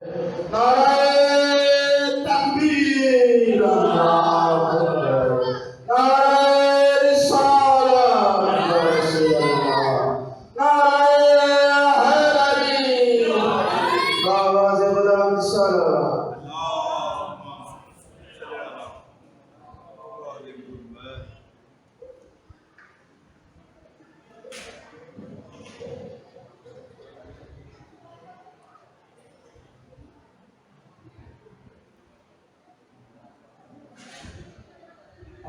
نعرہ تکبیر اللہ اکبر، نعرہ رسالت یا رسول اللہ، نعرہ حیدری، آواز بلند صلوات۔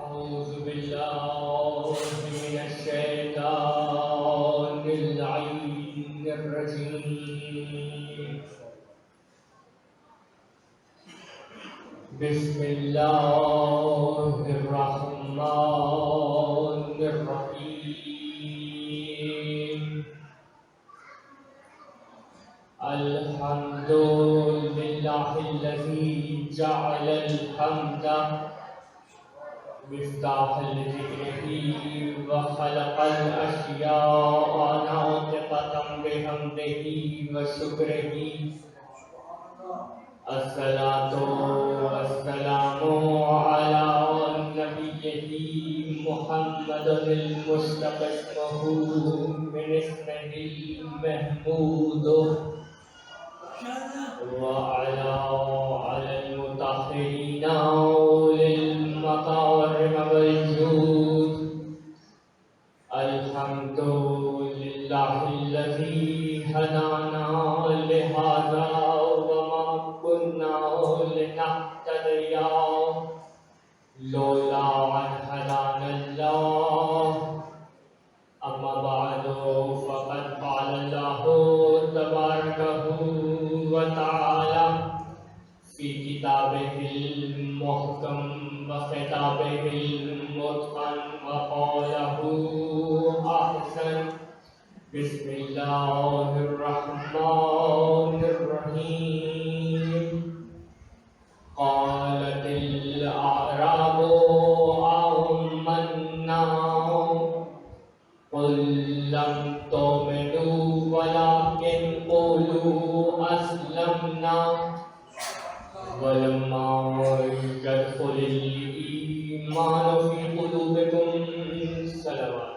أعوذ بالله من الشيطان اللعين الرجيم. بسم الله الرحمن الرحيم. الحمد لله الذي جعل الحمد مفتاح لذكره وخلق الأشياء ناطقة بحمده وشكره. الصلاة والسلام على نبيه محمد المصطفى اسمه من اسمه المحمود، وعلى المطهرين للمكارم والجود. الحمد لله الذي هدانا لهذا وما كنا لنهتدي لولا أن هدانا الله. أما بعد فقد قال الله تبارك وتعالى في كتابه المحكم وخطابه المتقن وقوله أحسن. بسم الله الرحمن الرحيم. قالت الأعراب آمنا قل لم تؤمنوا ولكن قولوا أسلمنا ولما يدخل الإيمان في قلوبكم. صلوات.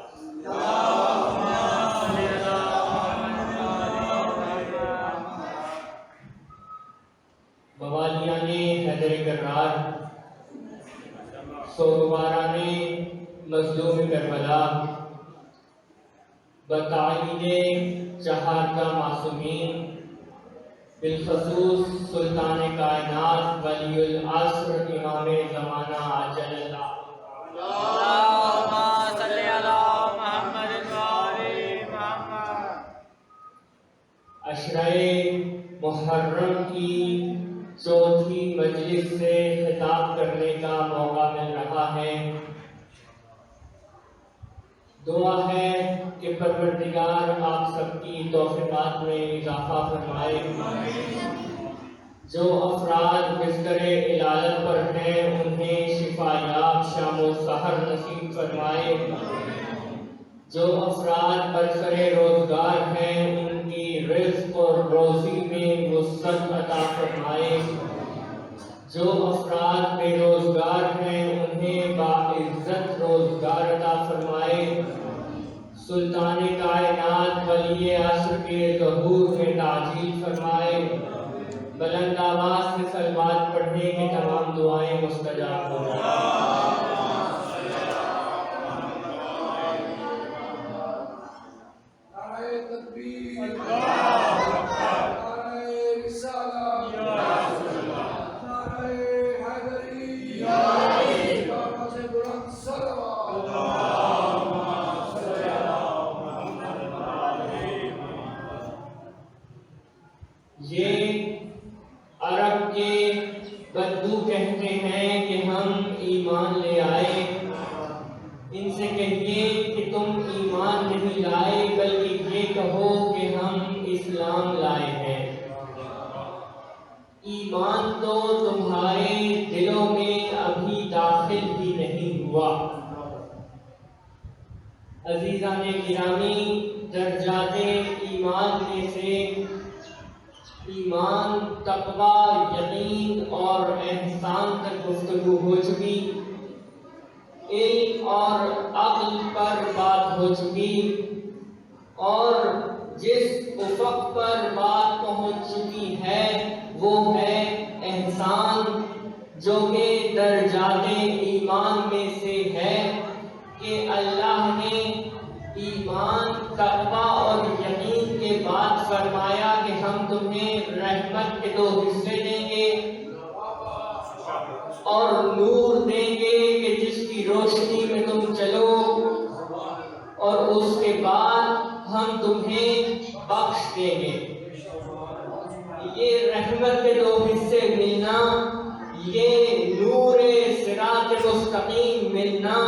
موالیان حیدر کرار، سوگواران مظلوم کربلا، بتائید چہارگاہ معصومین، بالخصوص سلطان کائنات ولی العصر امام زمانہ عجل اللہ. اللہم صلی علی محمد وآل محمد. عشرہ محرم کی چوتھی مجلس سے خطاب کرنے کا موقع مل رہا ہے. دعا ہے کہ پروردگار آپ سب کی توفیقات میں اضافہ فرمائے. جو افراد بستر علالت پر ہیں انہیں شفا یاب شام و سحر نصیب فرمائے. جو افراد برسر روزگار ہیں ان کی رزق اور روزی میں وسعت عطا فرمائے. جو افراد بے روزگار ہیں انہیں باعزت روزگار عطا فرمائے. سلطان کائنات ولی عصر کے ظہور میں تعجیل فرمائے. بلند آواز سے صلوات پڑھنے کی تمام دعائیں مستجاب ہو جائیں. یہ عرب کے بدو کہتے ہیں کہ ہم ایمان لے آئے. ان سے کہیے کہ تم ایمان نہیں لائے بلکہ یہ کہو کہ ہم اسلام لائے ہیں. ایمان تو تمہارے دلوں میں ابھی داخل ہی نہیں ہوا. عزیزان گرامی، درجات ایمان میں سے ایمان، تقوی، یقین اور احسان تک گفتگو ہو چکی، علم اور عقل پر بات ہو چکی، اور جس افق پر بات پہنچ چکی ہے وہ ہے احسان، جو کہ درجات ایمان میں سے ہے کہ اللہ نے ایمان، تقوی اور یقین کے بعد فرمایا کہ ہم تمہیں رحمت کے 2 حصے دیں گے اور نور دیں گے کہ جس کی روشنی میں تم چلو، اور اس کے بعد ہم تمہیں بخش دیں گے۔ یہ رحمت کے 2 حصے ملنا، یہ نور صراط مستقیم ملنا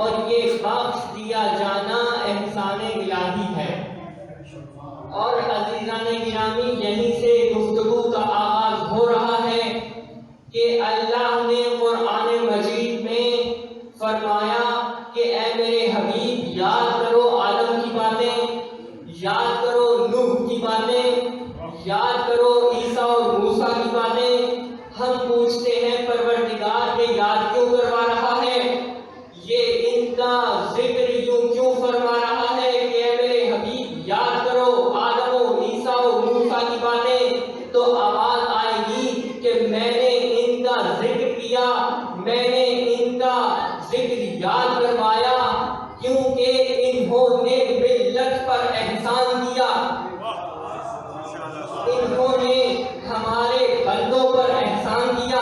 اور یہ بخش دیا جانا احسان الہی ہے۔ اور عزیزان گرامی، یہیں سے گفتگو کا آغاز ہو رہا ہے کہ اللہ نے قرآن مجید میں فرمایا کہ اے میرے حبیب، یاد کرو آدم کی باتیں، یاد کرو نوح کی باتیں، یاد کرو عیسیٰ اور موسیٰ کی باتیں۔ ہم پوچھتے ہیں پروردگار کے یاد کیوں کروا رہا ہے؟ یہ ان کا ذکر یوں کیوں فرما رہا ہے کہ اے میرے حبیب یاد کرو آدم و عیسیٰ و موسیٰ کی باتیں؟ تو آواز آئے گی کہ میں نے ان کا ذکر کیا، میں نے ان کا ذکر یاد کروایا کیونکہ انہوں نے ملت پر احسان کیا، انہوں نے ہمارے بندوں پر احسان کیا،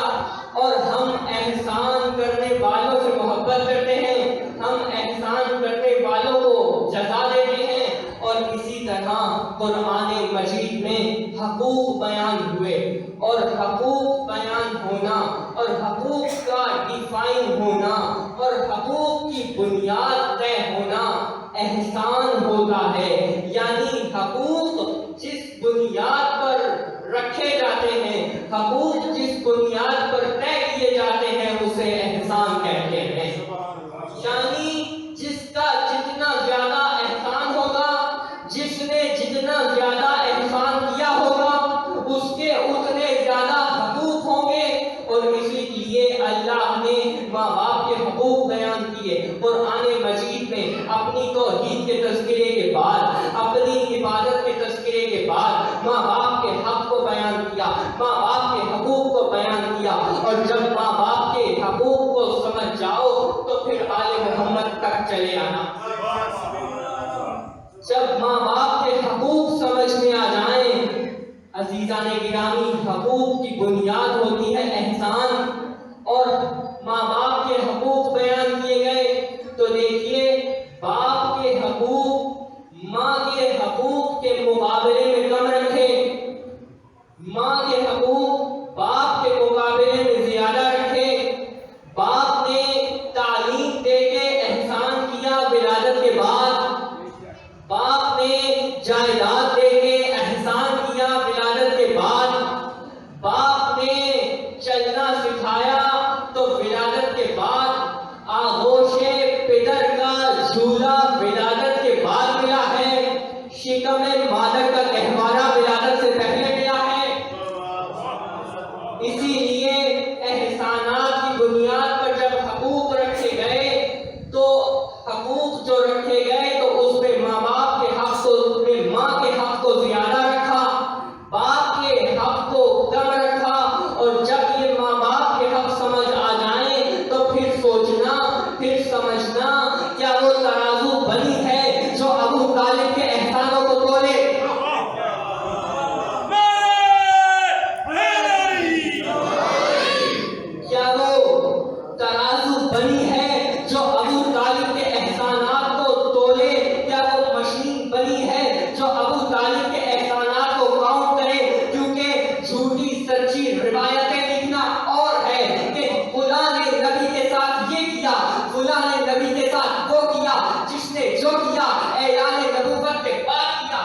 اور ہم احسان کرنے والوں سے محبت کرتے ہیں، ہم احسان کرنے والوں کو جزا دیتے ہیں۔ اور اسی طرح قرآن مجید میں حقوق بیان ہوئے، اور حقوق بیان ہونا اور حقوق کا ڈیفائن ہونا اور حقوق کی بنیاد طے ہونا احسان ہوتا ہے۔ یعنی حقوق جس بنیاد پر رکھے جاتے ہیں، حقوق جس بنیاد پر طے کیے جاتے ہیں، اسے احسان کہتے ہیں۔ یعنی جس کا جتنا زیادہ احسان ہوگا، جس نے جتنا زیادہ احسان کیا ہوگا، اس کے اتنے زیادہ حقوق ہوں گے۔ اور اسی لیے اللہ نے ماں باپ کے حقوق بیان کیے قرآن مجید میں، اپنی توحید کے تذکرے کے بعد، اپنی عبادت کے تذکرے کے بعد ماں باپ کے حق کو بیان کیا، ماں باپ کے حقوق کو بیان کیا۔ اور جب ماں باپ کے حقوق کو سمجھ جاؤ تو پھر آل محمد تک چلے آنا۔ جب ماں باپ کے حقوق سمجھ میں آ جائیں، عزیزان گرامی، حقوق کی بنیاد ہوتی ہے احسان۔ اور ماں باپ کے حقوق بیان کیے گئے تو دیکھیے، باپ کے حقوق ماں کے حقوق کے مقابلے میں کم رکھے، ماں کے حقوق باپ کے مقابلے میں زیادہ رکھے۔ باپ نے تعلیم دے کے احسان کیا ولادت کے بعد، باپ نے جائیداد دے کے احسان کیا ولادت کے بعد، باپ نے چلنا سکھایا تو ولادت کے بعد، آغوش پدر کا جھولا ولادت کے بعد ملا ہے، شکم مادر کا گہوارہ ولادت سے پہلے ملا ہے۔ اسی لیے احسانات کی بنیاد پر جب حقوق رکھے گئے تو حقوق جو رکھے گئے تو اس میں ماں باپ کے حق کو، اس میں ماں کے حق کو زیادہ رکھا، باپ کے حق کو کم رکھا۔ اور جب یہ ماں باپ کے حق سمجھ آ جائیں تو پھر سوچنا، پھر سمجھنا، کیا وہ ترازو بنی ہے جو ابو طالب کے احسانوں کو تولے؟ کیا وہ ترازو بنی ہے جو ابو طالب کے احسانات کو تولے؟ کیا وہ مشین بنی ہے جو ابو طالب کے احسانات کو کاؤنٹ کرے؟ کیونکہ جھوٹی سچی روایتیں لکھنا اور ہے کہ فلاں نے نبی کے ساتھ یہ کیا، فلاں نے نبی کے ساتھ وہ کیا، جس نے جو کیا اعلان نبوت کے بعد کیا۔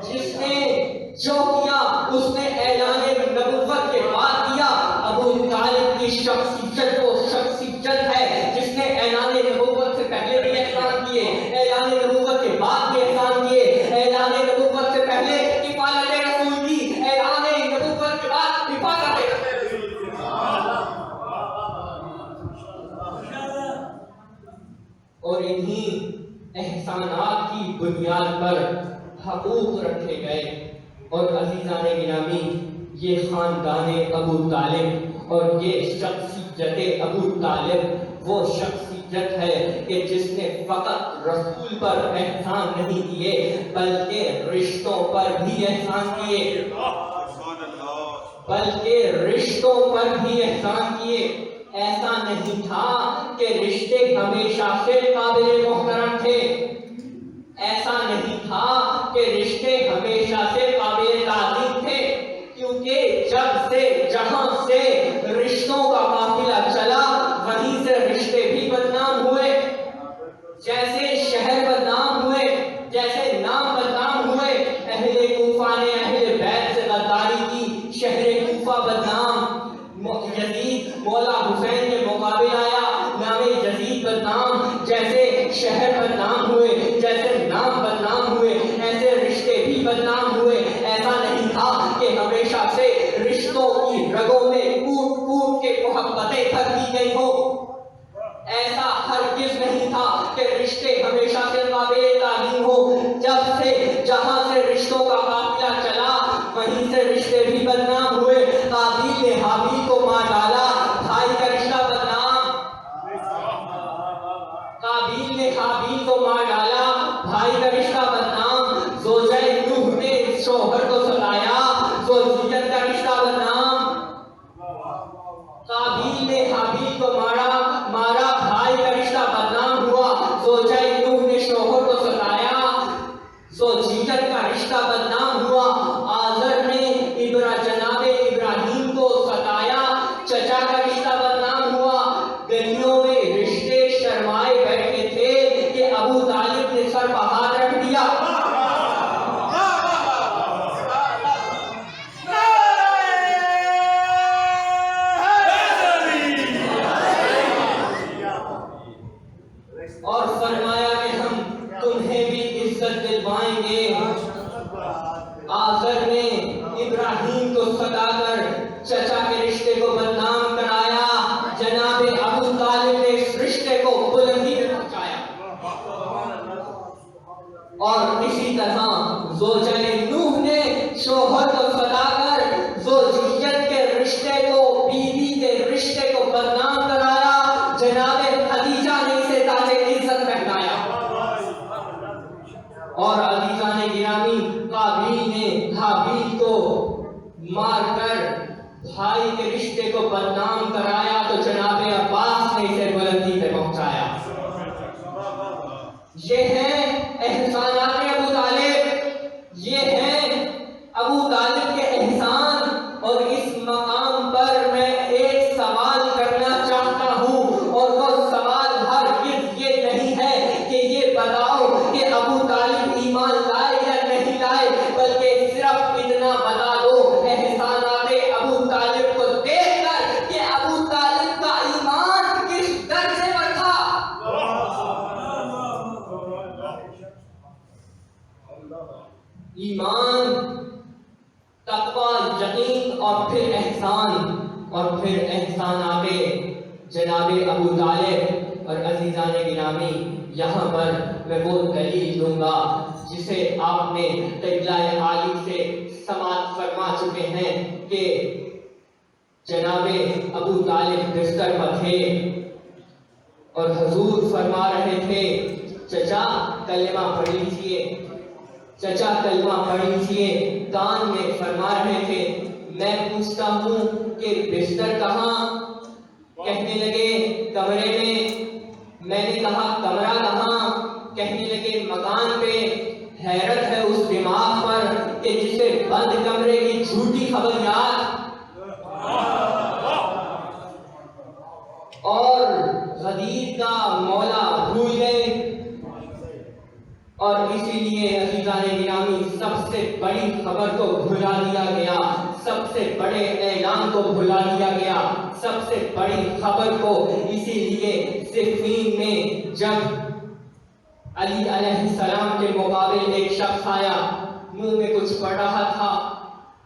جس نے جو کیا اس نے اعلان نبوت کے بعد کیا۔ ابو طالب کی شخصیت وہ شخصیت ہے جس نے اعلان نبوت سے پہلے بھی احسان کیے، اور انہی احسانات کی بنیاد پر حقوق رکھے گئے۔ اور عزیزان گرامی، یہ خاندان ابو طالب اور یہ شخصیت ابو طالب وہ شخصیت ہے کہ جس نے فقط رسول پر احسان نہیں کیے بلکہ رشتوں پر بھی احسان کیے، بلکہ رشتوں پر بھی احسان کیے۔ ایسا نہیں تھا کہ رشتے ہمیشہ سے قابل محترم تھے، ایسا نہیں تھا کہ رشتے ہمیشہ سے قابل تعظیم تھے، کیونکہ جب سے جہاں سے رشتوں کا قافلہ چلا وہیں سے رشتے بھی بدنام ہوئے۔ جیسے شہر بدنام ہوئے، جیسے نام بدنام ہوئے، اہل کوفہ نے اہل بیت سے غداری کی، شہر کوفہ بدنام، یزید مولا حسین کے مقابل آیا، نام یزید بدنام۔ جیسے شہر بدنام ہوئے، جیسے نام بدنام ہوئے، ایسے رشتے بھی بدنام ہوئے۔ ایسا نہیں تھا کہ ہمیشہ سے رشتوں کی رگوں میں کوٹ کوٹ کے محبتیں بھر دی گئی ہو، ایسا ہرگز نہیں تھا کہ رشتے ہمیشہ سے قابل تعظیم ہو۔ جب سے جہاں سے رشتوں کا قافلہ چلا وہیں سے رشتے بھی بدنام ہوئے۔ قابیل نے حابیل کو مار ڈالا، بھائی کا رشتہ بدنام۔ قابیل نے حابیل کو مار ڈالا، بھائی کا رشتہ بدنام۔ زوجہ نوح نے شوہر کو ستایا، زوجیت کا رشتہ بدنام۔ قابیل نے حابیل کو مارا، بھائی کا رشتہ بدنام ہوا۔ زوجہ نوح نے شوہر کو ستایا، زوجیت کا رشتہ بدنام ہوا۔ آزر نے جناب ابراہیم کو ستایا، چچا کا رشتہ بدنام ہوا۔ گلیوں میں رشتے شرمائے بیٹھے تھے کہ ابو طالب نے سر پر ہاتھ رکھ دیا۔ اور فرمایا کہ ہم تمہیں بھی عزت دلوائیں گے۔ آزر نے ابراہیم کو ستا کر چچا کے رشتے کو بدنام کرایا، جناب ابو طالب نے اس رشتے کو بلندی پہ پہنچایا۔ اور اسی طرح زوجہ نوح نے شوہر کو ستا کر زوجیت کے رشتے کو، بیوی کے رشتے کو بدنام کرایا، جناب خدیجہ نے اسے تاج عزت پہنایا۔ اور عزیزان گرامی، قابیل نے حابیل کو مار کر بھائی کے رشتے کو بدنام کرایا تو جناب عباس نے اسے بلندی پہ پہنچایا۔ یہ ہیں احسانات ابو طالب، یہ ہیں ابو طالب کے احسان۔ اور اس مقام پر میں ایک سوال کرنا چاہتا ہوں، اور وہ سوال ہرگز یہ نہیں ہے کہ یہ بتاؤ کہ ابو طالب ایمان لائے یا نہیں لائے، بلکہ صرف اتنا بتا دو احسانات ابو طالب کو دیکھ کر کہ ابو طالب کا ایمان کس درجے پر تھا۔ ایمان، تقوی، یقین اور پھر احسان، اور پھر احسانات جناب ابو طالب۔ اور عزیزان گرامی، یہاں پر میں وہ دلیل دوں گا جسے آپ نے قبلہ عالی سے سماعت فرما چکے ہیں کہ جناب ابو طالب بستر پر تھے اور حضور فرما رہے تھے چچا کلمہ پڑھ لیجیے، چچا کلمہ پڑھ لیجیے۔ کان میں فرما رہے تھے میں پوچھتا ہوں کہ بستر کہاں؟ کہنے لگے کمرے میں۔ میں نے کہا کمرہ کہاں؟ کہنے لگے مکان پہ۔ حیرت ہے اس دماغ پر کہ جسے بند کمرے کی جھوٹی خبر یاد اور غدیر کا مولا بھول گئے۔ اور اسی لیے عزیزان گرامی، سب سے بڑی خبر کو بھلا دیا گیا، سب سے بڑے اعلان کو بھلا دیا گیا، سب سے بڑی خبر کو۔ اسی لیے صفین میں جب علی علیہ السلام کے مقابل ایک شخص آیا، منہ میں کچھ پڑھ رہا تھا،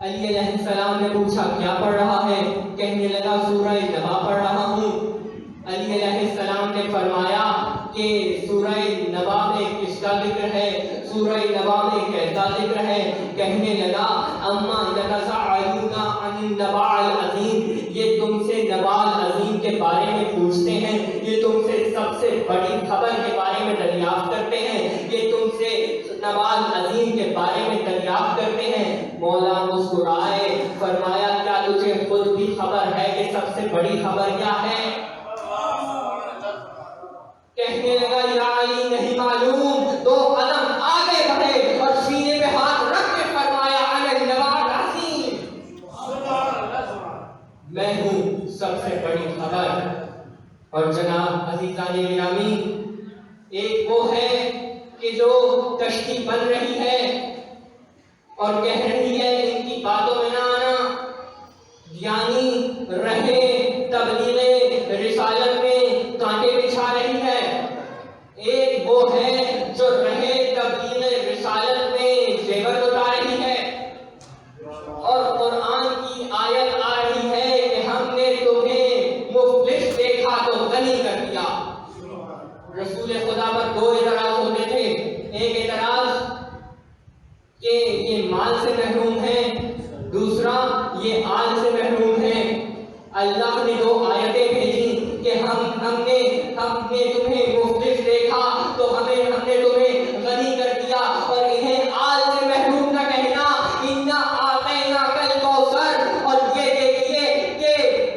علی علیہ السلام نے پوچھا کیا پڑھ رہا ہے؟ کہنے لگا سورہ نبا پڑھ رہا ہوں۔ علی علیہ السلام نے فرمایا کہ سورہ نبا میں کس کا ذکر ہے، سورہ نبا میں کیسا ذکر ہے. کہنے لگا اما یتساءلون عن النبأ العظیم، یہ تم سے نبأ العظیم کے بارے میں پوچھتے ہیں، یہ تم سے سب سے بڑی خبر کے بارے میں دریافت کرتے ہیں، یہ تم سے نبأ العظیم کے بارے میں دریافت کرتے ہیں. مولا مسکرائے، فرمایا کیا تجھے خود بھی خبر ہے کہ سب سے بڑی خبر کیا ہے؟ کہنے لگا یا علی نہیں معلوم. 2 قدم آگے بڑھے اور سینے پہ ہاتھ رکھ کے فرمایا علی النبأ العظیم، میں ہوں سب سے بڑی خبر. اور جناب عزیزان گرامی، ایک وہ ہے کہ جو کشتی بن رہی ہے اور کہہ رہی ہے ان کی باتوں میں نہ آنا، یعنی رہے تبلیغ رسالت میں کانٹے بچھا رہی ہے. ایک وہ ہے جو رہے تبلیغ رسالت میں زیور اٹھا رہی ہے، اور قرآن کی آیت آ رہی ہے کہ ہم نے تمہیں مفلس دیکھا تو غنی کر دیا. رسول خدا پر 2 اعتراض ہوتے تھے. ایک اعتراض کہ یہ مال سے محروم ہے، دوسرا یہ آل سے محروم ہے. اللہ نے 2 آیتیں بھیجی کہ ہم نے تمہیں مفلس دیکھا تو ہم نے تمہیں غنی کر دیا، اور انہیں آل سے محروم نہ کہنا. انا اعطیناک الکوثر. اور یہ دیکھیے کہ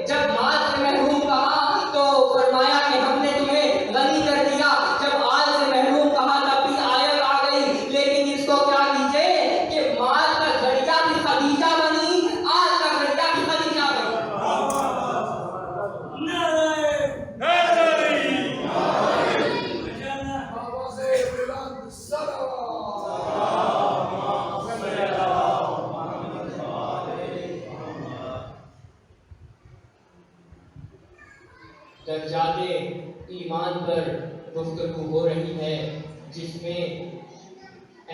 جب مال سے محروم کہا تو فرمایا کہ ہم نے تمہیں غنی کر دیا، جب آل سے محروم کہا تب بھی آیت آ گئی. لیکن اس کو کیا کیجیے کہ مال کا ذریعہ بھی خدیجہ بنی، آل کا ذریعہ بھی خدیجہ بنی. درجات ایمان پر گفتگو ہو رہی ہے، جس میں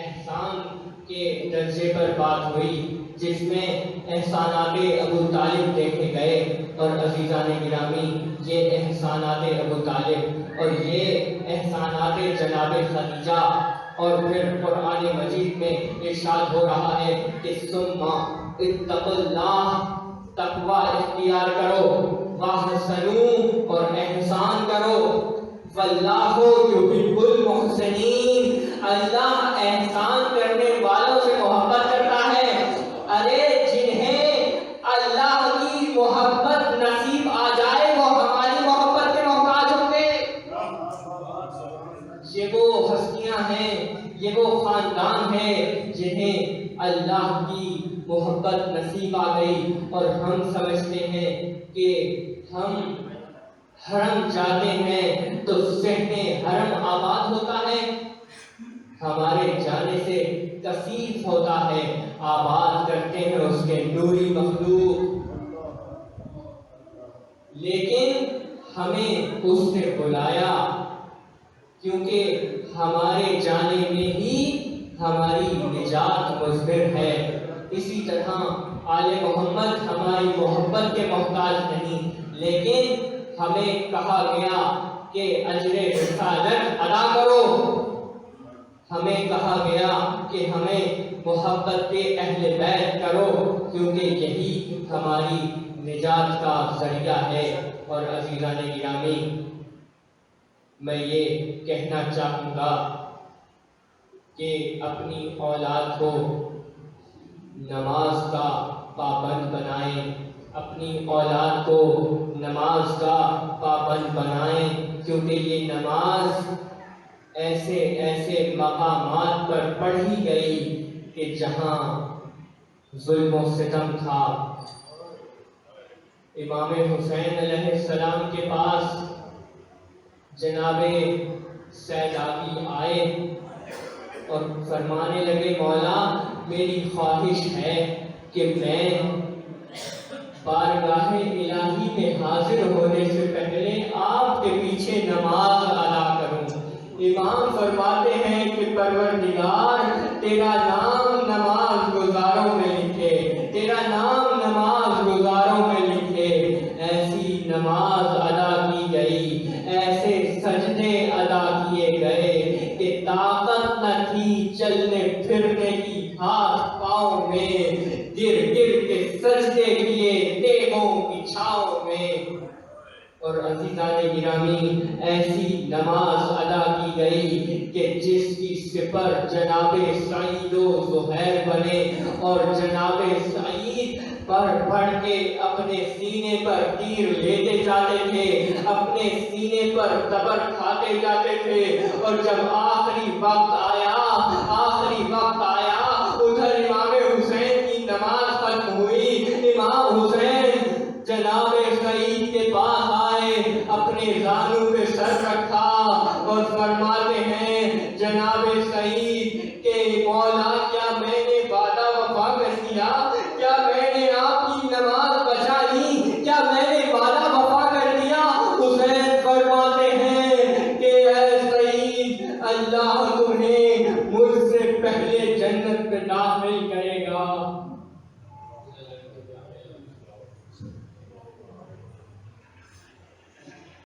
احسان کے درجے پر بات ہوئی، جس میں احسانات ابو طالب دیکھے گئے. اور عزیزان گرامی، یہ احسانات ابو طالب اور یہ احسانات جناب خدیجہ، اور پھر قرآن مجید میں ارشاد ہو رہا ہے کہ ثم اتقوا اللہ، تقوی اختیار کرو، واحسنوا اور احسان کرو، واللہ یحب المحسنین، اللہ احسان کرنے والوں سے محبت کرتا ہے. ارے جنہیں اللہ کی محبت نصیب آ جائے وہ ہماری محبت کے محتاج ہوں گے. یہ وہ ہستیاں ہیں، یہ وہ خاندان ہیں جنہیں اللہ کی محبت نصیب آ گئی، اور ہم سمجھتے ہیں کہ ہم حرم جاتے ہیں تو صحن حرم آباد ہوتا ہے، ہمارے جانے سے کثیف ہوتا ہے، آباد کرتے ہیں اس کے نوری مخلوق. لیکن ہمیں اس نے بلایا کیونکہ ہمارے جانے میں ہی ہماری نجات مضمر ہے. اسی طرح آل محمد ہماری محبت کے محتاج نہیں، لیکن ہمیں کہا گیا کہ اجر رسالت ادا کرو. ہمیں کہا گیا کہ ہمیں محبت کے اہل بیت کرو، کیونکہ یہی ہماری نجات کا ذریعہ ہے. اور عزیزان گرامی، میں یہ کہنا چاہوں گا کہ اپنی اولاد کو نماز کا پابند بنائیں، اپنی اولاد کو نماز کا پابند بنائیں، کیونکہ یہ نماز ایسے ایسے مقامات پر پڑھی گئی کہ جہاں ظلم و ستم تھا. امام حسین علیہ السلام کے پاس جناب سیدابی آئے اور فرمانے لگے مولا میری خواہش ہے کہ میں بارگاہ الہی میں حاضر ہونے سے پہلے آپ کے پیچھے نماز ادا کروں. امام فرماتے ہیں کہ پروردگار تیرا نام نماز گزاروں میں لکھے، تیرا نام نماز گزاروں میں لکھے. ایسی نماز ادا کی گئی، ایسے سجدے ادا کیے گئے کہ طاقت نہ تھی چلنے پھرنے کی ہاتھ پاؤں میں، گر گر کے سجدے کیے دیگوں کی چھاؤں میں۔ اور عزیزان گرامی، ایسی نماز ادا کی گئی کہ جس کی سپر جناب سعید و زہیر بنے، اور جناب سعید پڑھ پڑھ کے اپنے سینے پر تیر لیتے جاتے تھے، اپنے سینے پر تبر کھاتے جاتے تھے، اور جب آخری وقت آیا ادھر امام حسین کی نماز ختم ہوئی، امام حسین جناب سعید کے پاس آئے، اپنے زانوں پہ سر رکھا اور فرماتے ہیں جناب سعید کہ مولا کیا میں نے وعدہ وفا کر دیا؟